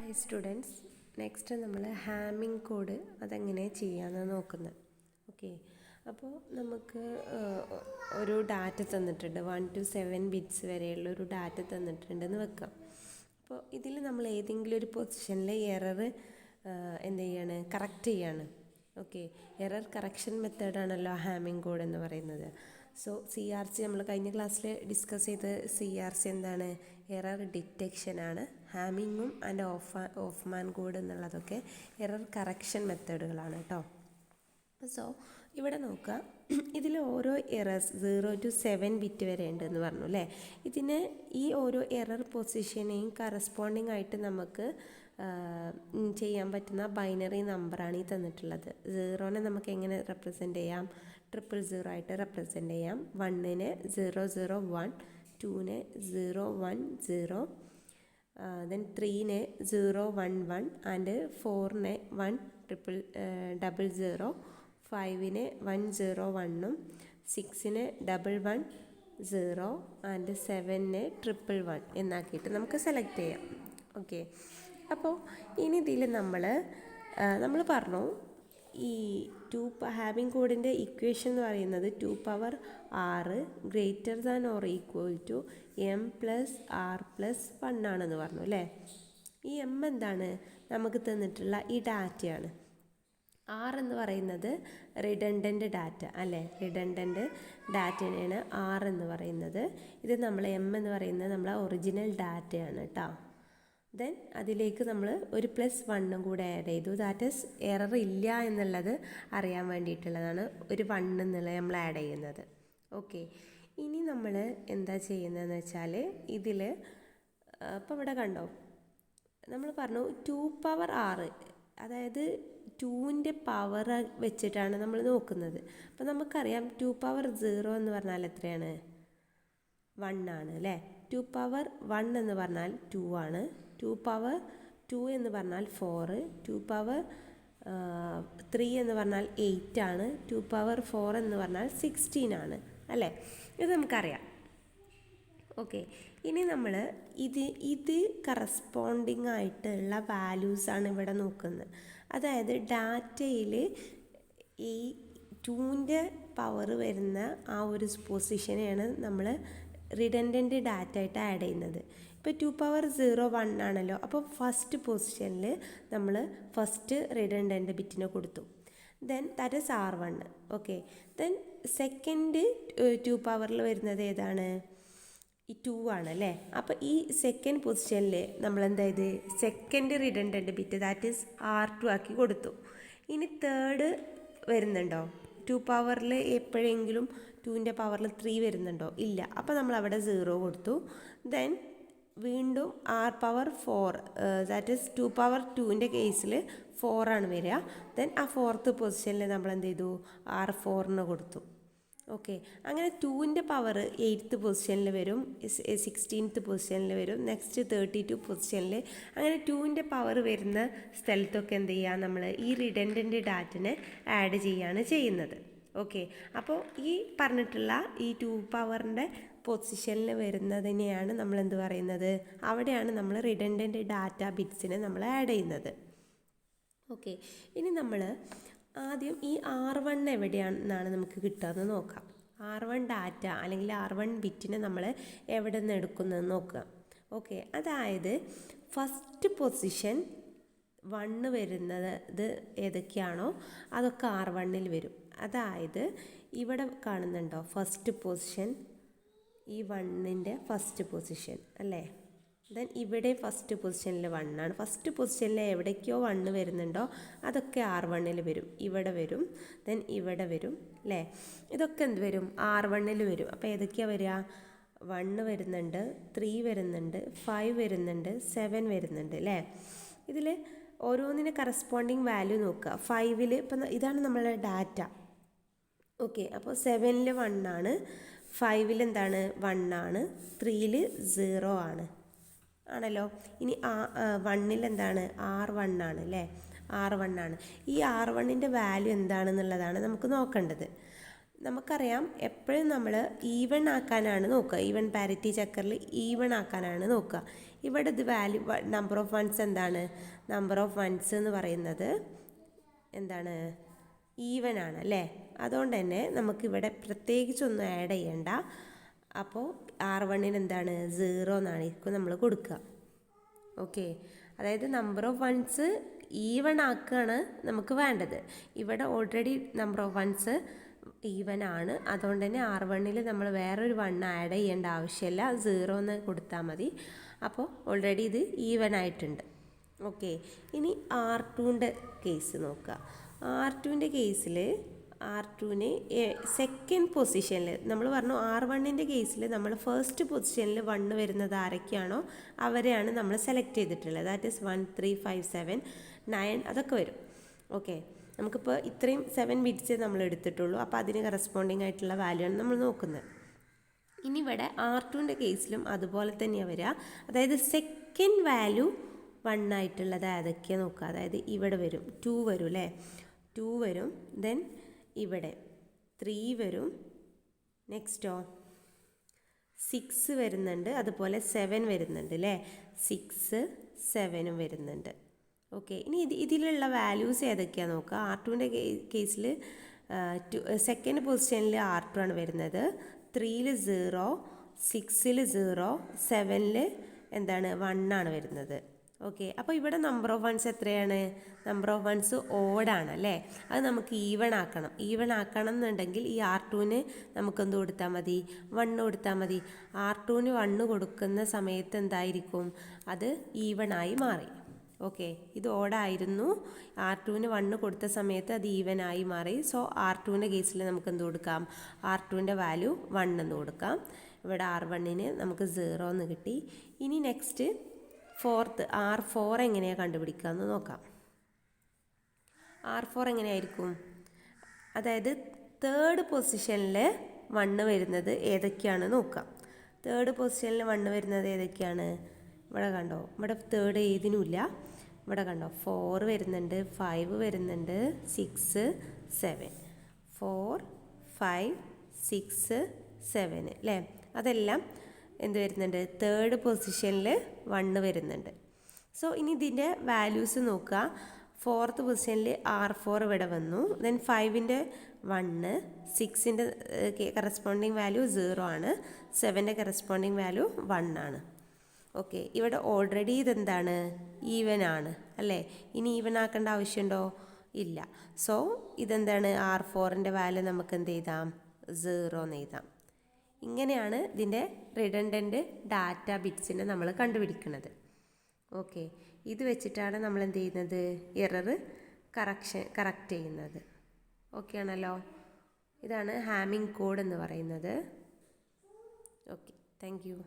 Hi students, next നമ്മൾ ഹാമിങ് code അതെങ്ങനെ ചെയ്യാമെന്ന് നോക്കുന്നത്. ഓക്കെ, അപ്പോൾ നമുക്ക് ഒരു ഡാറ്റ തന്നിട്ടുണ്ട്. 1 to 7 ബിറ്റ്സ് വരെയുള്ള ഒരു ഡാറ്റ തന്നിട്ടുണ്ടെന്ന് വെക്കാം. അപ്പോൾ ഇതിൽ നമ്മൾ ഏതെങ്കിലും ഒരു പൊസിഷനിൽ എറർ എന്ത് ചെയ്യാണ്, കറക്റ്റ് ചെയ്യാണ്. ഓക്കെ, എറർ കറക്ഷൻ മെത്തേഡാണല്ലോ ഹാമിങ് കോഡ് എന്ന് പറയുന്നത്. സോ CRC നമ്മൾ കഴിഞ്ഞ ക്ലാസ്സിൽ ഡിസ്കസ് ചെയ്ത CRC എന്താണ്, എറർ ഡിറ്റക്ഷനാണ്. ഹാമിങ്ങും ആൻഡ് ഓഫ്മാൻ കോഡ് എന്നുള്ളതൊക്കെ എറർ കറക്ഷൻ മെത്തേഡുകളാണ് കേട്ടോ. സോ ഇവിടെ നോക്കുക, ഇതിൽ ഓരോ എറേഴ്സ് 0 to 7 ബിറ്റ് വരെ ഉണ്ടെന്ന് പറഞ്ഞു അല്ലേ. ഇതിന് ഈ ഓരോ എറർ പൊസിഷനെയും കറസ്പോണ്ടിങ് ആയിട്ട് നമുക്ക് ചെയ്യാൻ പറ്റുന്ന ബൈനറി നമ്പറാണ് ഈ തന്നിട്ടുള്ളത്. 0നെ നമുക്ക് എങ്ങനെ റെപ്രസെൻ്റ് ചെയ്യാം, 000 ആയിട്ട് റെപ്രസെൻ്റ് ചെയ്യാം. 1നെ 001, 2നെ 010, then 3നെ 011 ആൻഡ് 4നെ 10000, 5നെ 101ഉം 6നെ 110 ആൻഡ് 7നെ 111 എന്നാക്കിയിട്ട് നമുക്ക് സെലക്ട് ചെയ്യാം. ഓക്കെ, അപ്പോൾ ഇനി ഇതിൽ നമ്മൾ പറഞ്ഞു ഈ ഹാമിങ് കോഡിൻ്റെ ഇക്വേഷൻ എന്ന് പറയുന്നത് 2 power r greater than or equal to m + r + 1 ആണെന്ന് പറഞ്ഞു അല്ലേ. ഈ m എന്താണ്, നമുക്ക് തന്നിട്ടുള്ള ഈ ഡാറ്റയാണ്. r എന്ന് പറയുന്നത് റിഡൻഡൻറ്റ് ഡാറ്റ അല്ലേ, റിഡൻഡൻറ്റ് ഡാറ്റയാണ് r എന്ന് പറയുന്നത്. ഇത് നമ്മൾ m എന്ന് പറയുന്നത് നമ്മളെ ഒറിജിനൽ ഡാറ്റയാണ് കേട്ടോ. ദെൻ അതിലേക്ക് നമ്മൾ ഒരു +1 കൂടെ ആഡ് ചെയ്തു. ദാറ്റ് ഈസ് എറർ ഇല്ല എന്നുള്ളത് അറിയാൻ വേണ്ടിയിട്ടുള്ളതാണ് ഒരു 1 എന്നുള്ളത് നമ്മൾ ആഡ് ചെയ്യുന്നത്. ഓക്കെ, ഇനി നമ്മൾ എന്താ ചെയ്യുന്നതെന്ന് വെച്ചാൽ ഇതിൽ ഇപ്പോൾ ഇവിടെ കണ്ടോ, നമ്മൾ പറഞ്ഞു 2 power r, അതായത് 2ൻ്റെ പവർ വെച്ചിട്ടാണ് നമ്മൾ നോക്കുന്നത്. അപ്പോൾ നമുക്കറിയാം 2 power 0 എന്ന് പറഞ്ഞാൽ എത്രയാണ്, 1 ആണ് അല്ലേ. 2 power 1 എന്ന് പറഞ്ഞാൽ 2 ആണ്. 2 power 2 എന്ന് പറഞ്ഞാൽ 4, 2 power 3 എന്ന് പറഞ്ഞാൽ 8 ആണ്. 2 power 4 എന്ന് പറഞ്ഞാൽ 16 ആണ് അല്ലേ. ഇത് നമുക്കറിയാം. ഓക്കെ, ഇനി നമ്മൾ ഇത് കറസ്പോണ്ടിങ് ആയിട്ടുള്ള വാല്യൂസാണ് ഇവിടെ നോക്കുന്നത്. അതായത് ഡാറ്റയിൽ ഈ 2ൻ്റെ പവർ വരുന്ന ആ ഒരു പൊസിഷനെയാണ് നമ്മൾ റിഡൻഡൻറ്റ് ഡാറ്റ ആയിട്ട് ആഡ് ചെയ്യുന്നത്. ഇപ്പോൾ 2 power 01 ആണല്ലോ, അപ്പോൾ ഫസ്റ്റ് പൊസിഷനിൽ നമ്മൾ ഫസ്റ്റ് റിഡൻഡൻറ്റ് ബിറ്റിനെ കൊടുത്തു. Then that is R1. Okay, then second 2 പവറിൽ വരുന്നത് ഏതാണ്, ഈ 2 ആണ് അല്ലേ. അപ്പോൾ ഈ സെക്കൻഡ് പൊസിഷനിൽ നമ്മൾ എന്താ ചെയ്ത്, second redundant bit that is R2 ആക്കി കൊടുത്തു. ഇനി തേർഡ് വരുന്നുണ്ടോ, 2 പവറിൽ എപ്പോഴെങ്കിലും 2ൻ്റെ പവറിൽ 3 വരുന്നുണ്ടോ, ഇല്ല. അപ്പോൾ നമ്മൾ അവിടെ 0 കൊടുത്തു. ദെൻ വീണ്ടും R power 4, that is 2 power 2ൻ്റെ കേസിൽ 4 ആണ് വരിക. ദെൻ ആ 4th പൊസിഷനിൽ നമ്മൾ എന്ത് ചെയ്തു, R4ന് കൊടുത്തു. ഓക്കെ, അങ്ങനെ 2ൻ്റെ പവർ 8th പൊസിഷനിൽ വരും, 16th പൊസിഷനിൽ വരും, നെക്സ്റ്റ് 32 പൊസിഷനിൽ. അങ്ങനെ 2ൻ്റെ പവർ വരുന്ന സ്ഥലത്തൊക്കെ എന്ത് ചെയ്യുക, നമ്മൾ ഈ റിഡൻഡൻറ്റ് ഡാറ്റനെ ആഡ് ചെയ്യുകയാണ് ചെയ്യുന്നത്. ഓക്കെ, അപ്പോൾ ഈ പറഞ്ഞിട്ടുള്ള ഈ 2 പവറിൻ്റെ പൊസിഷനിൽ വരുന്നതിനെയാണ് നമ്മൾ എന്ത് പറയുന്നത്, അവിടെയാണ് നമ്മൾ റിഡൻഡൻറ്റ് ഡാറ്റ ബിറ്റ്സിനെ നമ്മൾ ആഡ് ചെയ്യുന്നത്. ഓക്കെ, ഇനി നമ്മൾ ആദ്യം ഈ R1 എവിടെയാണെന്നാണ് നമുക്ക് കിട്ടുകയെന്ന് നോക്കാം. R1 ഡാറ്റ അല്ലെങ്കിൽ R1 ബിറ്റിനെ നമ്മൾ എവിടെ നിന്ന് എടുക്കുന്നതെന്ന് നോക്കുക. ഓക്കെ, അതായത് ഫസ്റ്റ് പൊസിഷൻ 1 വരുന്നത് ഏതൊക്കെയാണോ അതൊക്കെ R1ൽ വരും. അതായത് ഇവിടെ കാണുന്നുണ്ടോ ഫസ്റ്റ് പൊസിഷൻ, ഈ 1ൻ്റെ ഫസ്റ്റ് പൊസിഷൻ അല്ലേ. ദെൻ ഇവിടെ ഫസ്റ്റ് പൊസിഷനിൽ 1 ആണ്. ഫസ്റ്റ് പൊസിഷനിൽ എവിടേക്കോ 1 വരുന്നുണ്ടോ അതൊക്കെ R1ൽ വരും, ഇവിടെ വരും, ദെൻ ഇവിടെ വരും അല്ലേ. ഇതൊക്കെ എന്ത് വരും, R1ൽ വരും. അപ്പോൾ ഏതൊക്കെയാണ് വരിക, 1 വരുന്നുണ്ട്, 3 വരുന്നുണ്ട്, 5 വരുന്നുണ്ട്, 7 വരുന്നുണ്ട് അല്ലേ. ഇതിൽ ഓരോന്നിന് കറസ്പോണ്ടിങ് വാല്യൂ നോക്കുക. 5ൽ ഇപ്പം ഇതാണ് നമ്മളുടെ ഡാറ്റ. ഓക്കെ, അപ്പോൾ 7ൽ 1 ആണ്, 5ൽ എന്താണ് 1 ആണ്, 3ൽ 0 ആണ് ആണല്ലോ. ഇനി 1ൽ എന്താണ്, R1 ആണ് അല്ലേ, R1 ആണ്. ഈ R1ൻ്റെ വാല്യൂ എന്താണെന്നുള്ളതാണ് നമുക്ക് നോക്കേണ്ടത്. നമുക്കറിയാം എപ്പോഴും നമ്മൾ ഈവൺ ആക്കാനാണ് നോക്കുക, ഈവൺ പാരിറ്റി ചെക്കറിൽ ഈവൺ ആക്കാനാണ് നോക്കുക. ഇവിടെ ഇത് വാല്യൂ നമ്പർ ഓഫ് വൺസ് എന്താണ്? നമ്പർ ഓഫ് വൺസ് എന്ന് പറയുന്നത് എന്താണ്? ഈവൻ ആണ് അല്ലേ? അതുകൊണ്ട് തന്നെ നമുക്കിവിടെ പ്രത്യേകിച്ചൊന്നും ആഡ് ചെയ്യണ്ട. അപ്പോൾ R1 എന്താണ്? 0 എന്നായിരിക്കും നമ്മൾ കൊടുക്കുക. ഓക്കെ, അതായത് നമ്പർ ഓഫ് വൺസ് ഈവൺ ആക്കുകയാണ് നമുക്ക് വേണ്ടത്. ഇവിടെ already number of ones even ആണ്. അതുകൊണ്ട് തന്നെ R1 നമ്മൾ വേറൊരു 1 ആഡ് ചെയ്യേണ്ട ആവശ്യമില്ല, 0 എന്ന് കൊടുത്താൽ മതി. അപ്പോൾ ഓൾറെഡി ഇത് ഈവൻ ആയിട്ടുണ്ട്. ഓക്കെ, ഇനി R2ൻ്റെ കേസ് നോക്കുക. R2ൻ്റെ കേസിൽ R2ന് സെക്കൻഡ് പൊസിഷനിൽ നമ്മൾ പറഞ്ഞു, R1ൻ്റെ കേസിൽ നമ്മൾ ഫസ്റ്റ് പൊസിഷനിൽ 1 വരുന്നത് ആരൊക്കെയാണോ അവരെയാണ് നമ്മൾ സെലക്ട് ചെയ്തിട്ടുള്ളത്. ദാറ്റ് ഈസ് 1, 3, 5, 7, 9 അതൊക്കെ വരും. ഓക്കെ, നമുക്കിപ്പോൾ ഇത്രയും 7 ബിറ്റ്സ് നമ്മൾ എടുത്തിട്ടുള്ളൂ. അപ്പോൾ അതിന് കറസ്പോണ്ടിങ് ആയിട്ടുള്ള വാല്യൂ ആണ് നമ്മൾ നോക്കുന്നത്. ഇനി ഇവിടെ R2ൻ്റെ കേസിലും അതുപോലെ തന്നെയാണ് വരിക. അതായത് സെക്കൻഡ് വാല്യൂ 1 ആയിട്ടുള്ളത് ഏതൊക്കെയാണ് നോക്കുക. അതായത് ഇവിടെ വരും 2 വരും അല്ലേ? 2 വരും. ദെൻ ഇവിടെ 3 വരും. നെക്സ്റ്റോ 6 വരുന്നുണ്ട്. അതുപോലെ 7 വരുന്നുണ്ട് അല്ലേ? 6, 7 വരുന്നുണ്ട്. ഓക്കെ, ഇനി ഇതിലുള്ള വാല്യൂസ് ഏതൊക്കെയാണ് നോക്കുക. R2ൻ്റെ കേസിൽ സെക്കൻഡ് പൊസിഷനിൽ R2 ആണ് വരുന്നത്. 3 0, 6 0, 7 എന്താണ്? 1 ആണ് വരുന്നത്. ഓക്കെ, അപ്പോൾ ഇവിടെ നമ്പർ ഓഫ് വൺസ് എത്രയാണ്? നമ്പർ ഓഫ് വൺസ് ഓഡാണ് അല്ലേ? അത് നമുക്ക് ഈവൺ ആക്കണം. ഈവൺ ആക്കണം എന്നുണ്ടെങ്കിൽ ഈ R2ന് നമുക്കെന്ത് കൊടുത്താൽ മതി? 1 കൊടുത്താൽ മതി. R2ന് 1 കൊടുക്കുന്ന സമയത്ത് എന്തായിരിക്കും? അത് ഈവൺ ആയി മാറി. ഓക്കെ, ഇത് ഓഡായിരുന്നു. R2ന് 1 കൊടുത്ത സമയത്ത് അത് ഈവൻ ആയി മാറി. സോ R2ൻ്റെ കേസിൽ നമുക്ക് എന്ത് കൊടുക്കാം? R2ൻ്റെ വാല്യൂ 1 എന്ന് കൊടുക്കാം. ഇവിടെ R1ന് നമുക്ക് 0 എന്ന് കിട്ടി. ഇനി നെക്സ്റ്റ് ഫോർത്ത് R4 എങ്ങനെയാണ് കണ്ടുപിടിക്കുക എന്ന് നോക്കാം. R4 എങ്ങനെയായിരിക്കും? അതായത് തേർഡ് പൊസിഷനിൽ 1 വരുന്നത് ഏതൊക്കെയാണ് നോക്കാം. തേർഡ് പൊസിഷനിൽ 1 വരുന്നത് ഏതൊക്കെയാണ്? ഇവിടെ കണ്ടോ, ഇവിടെ തേർഡ് ഏതിനുമില്ല. ഇവിടെ കണ്ടോ 4 വരുന്നുണ്ട്, 5 വരുന്നുണ്ട്, 6, 7. 4, 5, 6, 7 അല്ലേ? അതെല്ലാം എന്ത് വരുന്നുണ്ട്? തേർഡ് പൊസിഷനിൽ 1 വരുന്നുണ്ട്. സോ ഇനി ഇതിൻ്റെ വാല്യൂസ് നോക്കുക. ഫോർത്ത് പൊസിഷനിൽ R4 ഇവിടെ വന്നു. ദെൻ 5ൻ്റെ 1, 6ൻ്റെ കറസ്പോണ്ടിങ് വാല്യൂ 0 ആണ്, 7ൻ്റെ കറസ്പോണ്ടിങ് വാല്യൂ 1 ആണ്. ഓക്കെ, ഇവിടെ ഓൾറെഡി ഇതെന്താണ്? ഈവൻ ആണ് അല്ലേ? ഇനി ഈവൻ ആക്കേണ്ട ആവശ്യമുണ്ടോ? ഇല്ല. സോ ഇതെന്താണ്? R4ൻ്റെ വാല്യൂ നമുക്ക് എന്ത് ചെയ്താം? 0 എന്ന് എഴുതാം. ഇങ്ങനെയാണ് ഇതിൻ്റെ റിഡൻഡൻറ്റ് ഡാറ്റ ബിറ്റ്സിനെ നമ്മൾ കണ്ടുപിടിക്കുന്നത്. ഓക്കെ, ഇത് വെച്ചിട്ടാണ് നമ്മൾ എന്ത് ചെയ്യുന്നത്? എറർ കറക്റ്റ് ചെയ്യുന്നത്. ഓക്കെ ആണല്ലോ? ഇതാണ് ഹാമിംഗ് കോഡ് എന്ന് പറയുന്നത്. Okay, thank you.